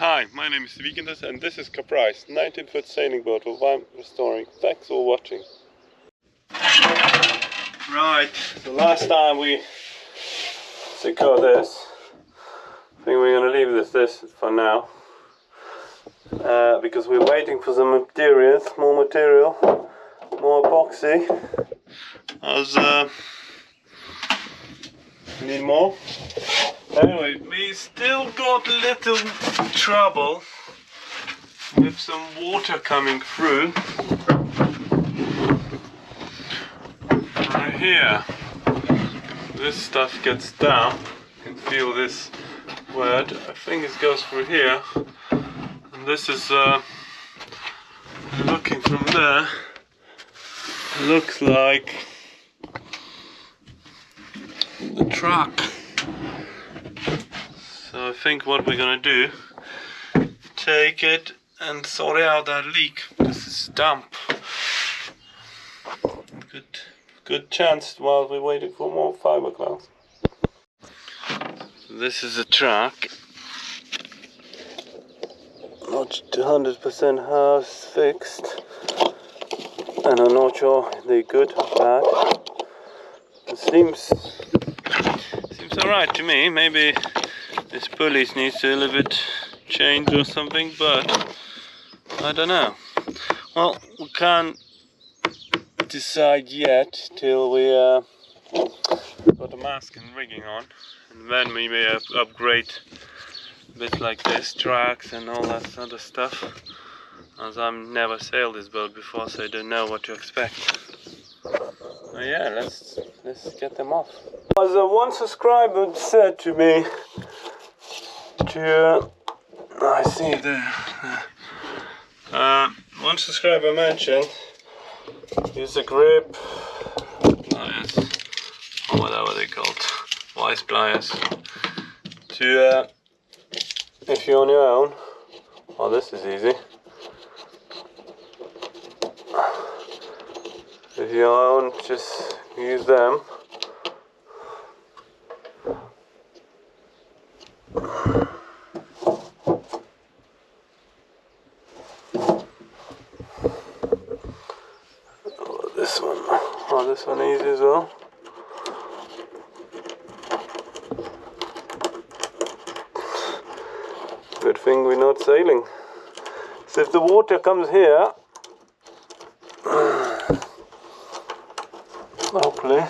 Hi, my name is Vikendas and this is Caprice, 19-foot sailing boat with I'm restoring. Thanks for watching. Right, so last time we secured this. I think we're going to leave this for now. Because we're waiting for some materials, more material, more epoxy. Need more. Anyway, we still got a little trouble with some water coming through. Right here, this stuff gets damp. You can feel this wet. I think it goes through here. And this is looking from there. Looks like the truck. So I think what we're gonna do, take it and sort out that leak. This is damp. Good chance while we're waiting for more fiberglass. This is a truck. Not 100% house fixed, and I'm not sure they're good or bad. It seems alright to me. Maybe this pulley needs a little bit changed or something, but I don't know. Well, we can't decide yet till we got the mast and rigging on, and then we may upgrade a bit like this, tracks and all that other stuff, as I've never sailed this boat before, so I don't know what to expect. Oh yeah, let's get them off. As one subscriber said to me, I see there. One subscriber mentioned use a grip pliers, or whatever they're called, wise pliers, to if you're on your own. Oh, this is easy. If you're on, just use them. This one easy as well. Good thing we're not sailing. So if the water comes here, hopefully,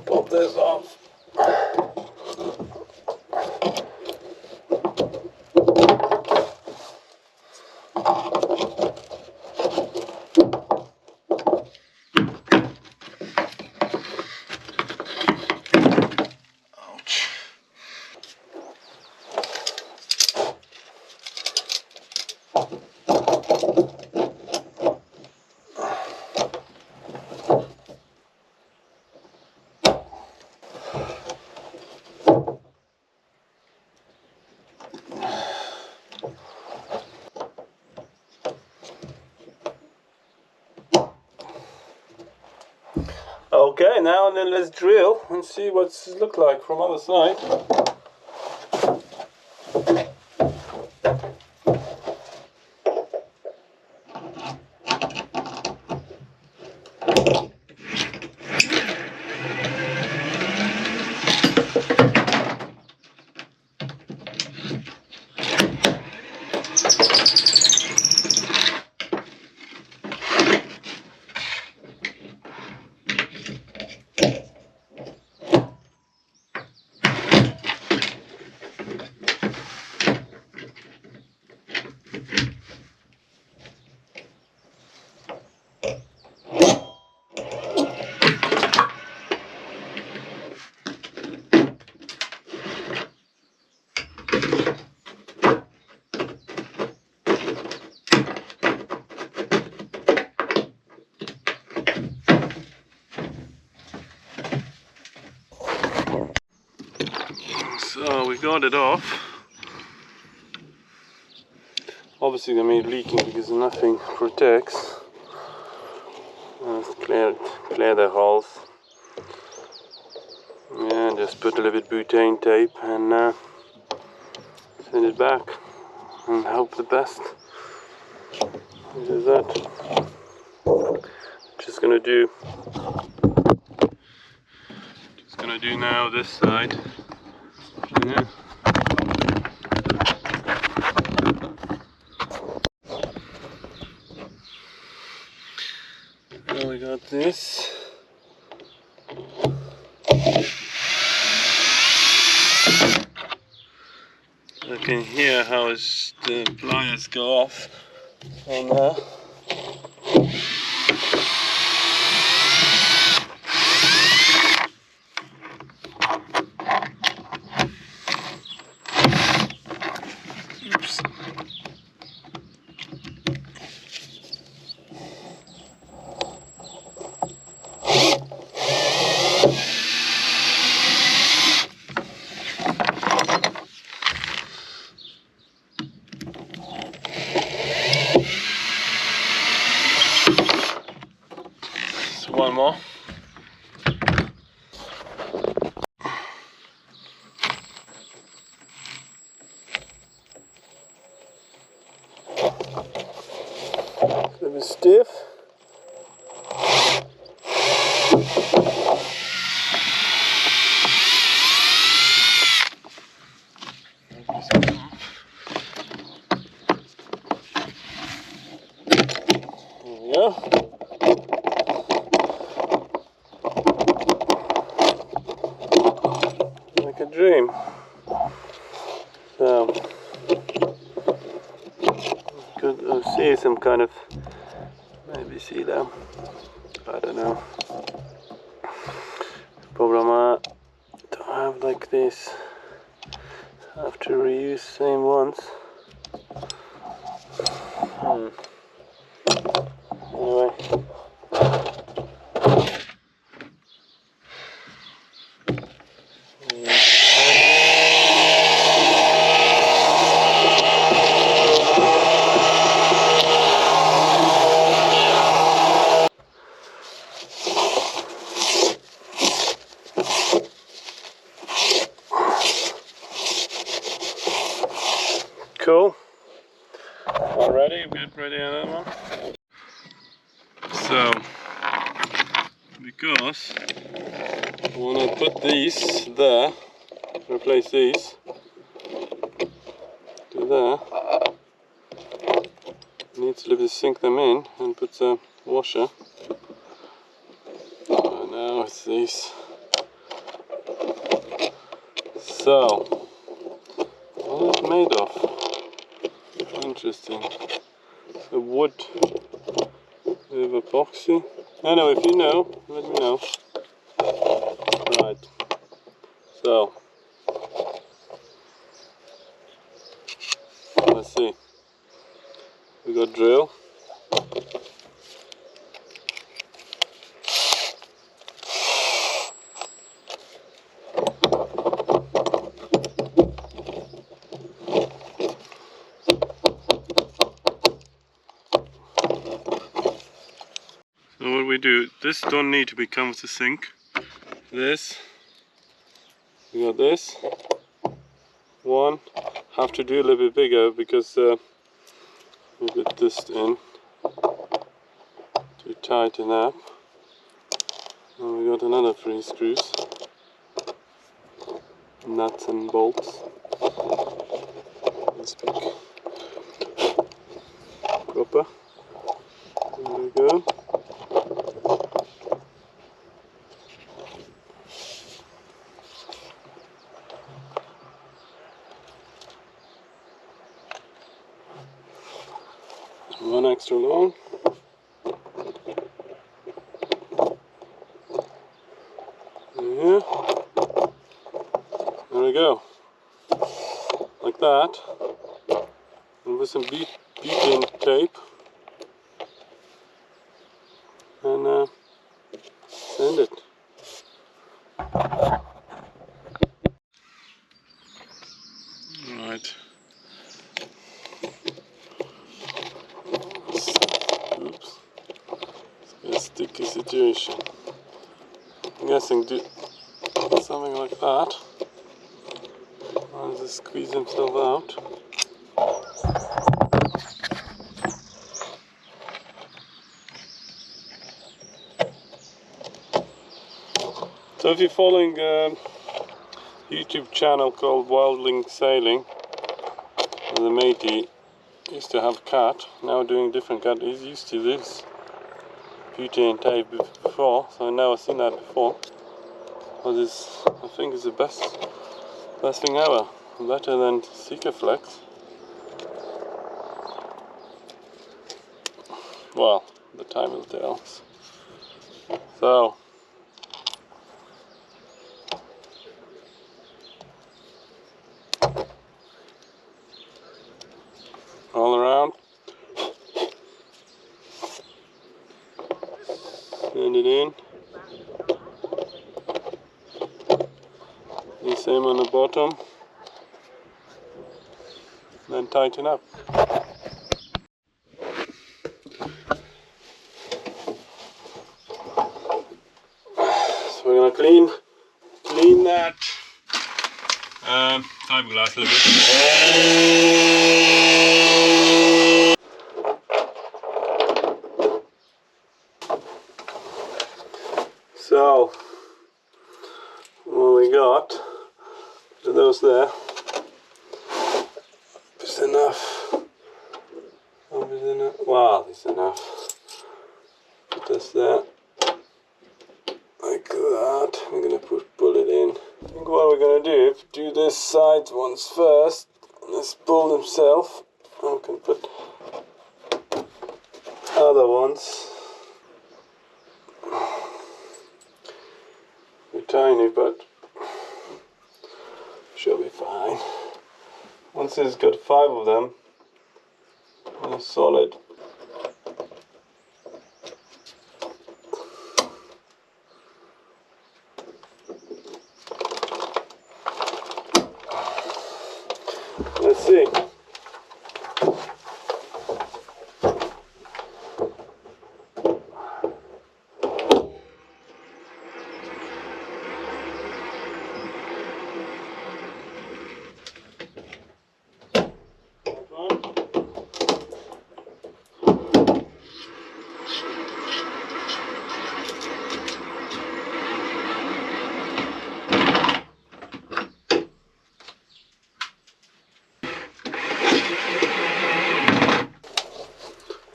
pop this off. Okay, now and then let's drill and see what it looks like from other side. got it off. Obviously they made leaking because nothing protects. Clear the holes. Yeah, just put a little bit butane tape and send it back and hope the best. This is that. Just gonna do now this side. Yeah. Now we got this. I can hear how the pliers go off on there. Oops. So one more. A bit stiff. There we go. Like a dream. So could see some kind of, maybe see them. I don't know. Problem don't have like this. I have to reuse same ones. Anyway. Cool. All ready? Get ready another one. So, because I want to put these there, replace these to there, needs a little bit sink them in and put the washer. Oh, now it's these. So, what is it made of? Interesting. A wood with epoxy. I know, if you know, let me know. Right. So, let's see. We got drill. So what we do, this don't need to become the sink. This, we got this one. Have to do a little bit bigger because we put this in to tighten up. And we got another 3 screws, nuts and bolts. This big proper. There we go. One extra long. Yeah. There we go. Like that. And with some butane tape. And send it. situation. I'm guessing do something like that. I'll just squeeze himself out. So if you're following a YouTube channel called Wildling Sailing, the matey used to have a cat, now doing different cat. He's used to this butane tape before, so I've never seen that before. But this, I think, is the best thing ever. Better than Sikaflex. Well, the time will tell. So all around, send it in. The same on the bottom, then tighten up. So we're gonna clean that fiberglass a little bit. So what we got, put those there. It's enough. Wow, it's enough. Put this there. Like that. We're gonna pull it in. I think what we're gonna do this side ones first. Let's pull himself. And we can put other ones. They're tiny, but should be fine. Once it's got 5 of them, they're solid. Let's see.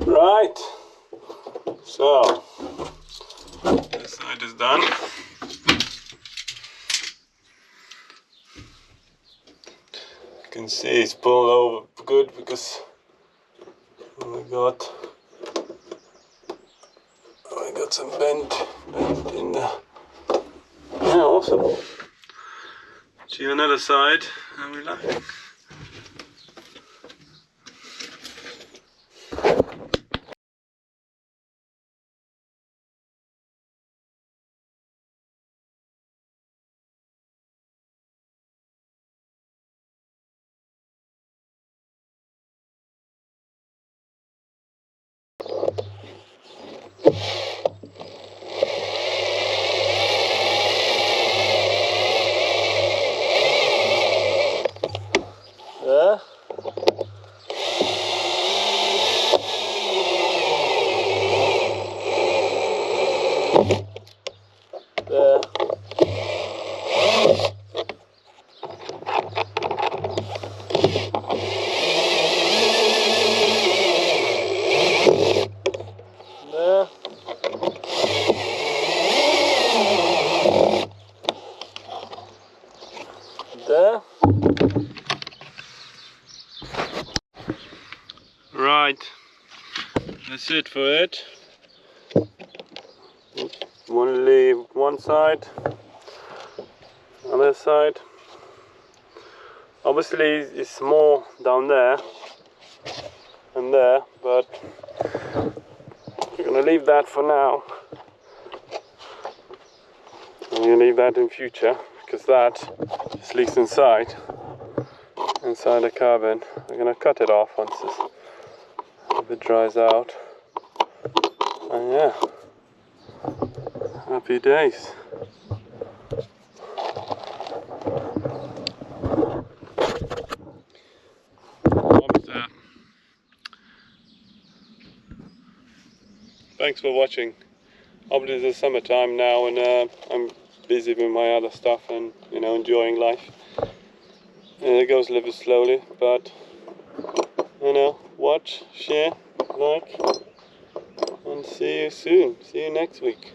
Right, so this side is done. You can see it's pulled over good because we got some bend in there. Yeah, awesome. See another side, and we're laughing. Yeah. There. There. There. Right, that's it for it. Want to leave one side, other side. Obviously it's more down there and there, but we're gonna leave that for now. I'm gonna leave that in future because that just leaks inside the cabin. I'm gonna cut it off once it dries out. And yeah. Happy days. Thanks for watching. Obviously it's summertime now, and I'm busy with my other stuff and enjoying life. And it goes a little bit slowly, but watch, share, like, and see you soon. See you next week.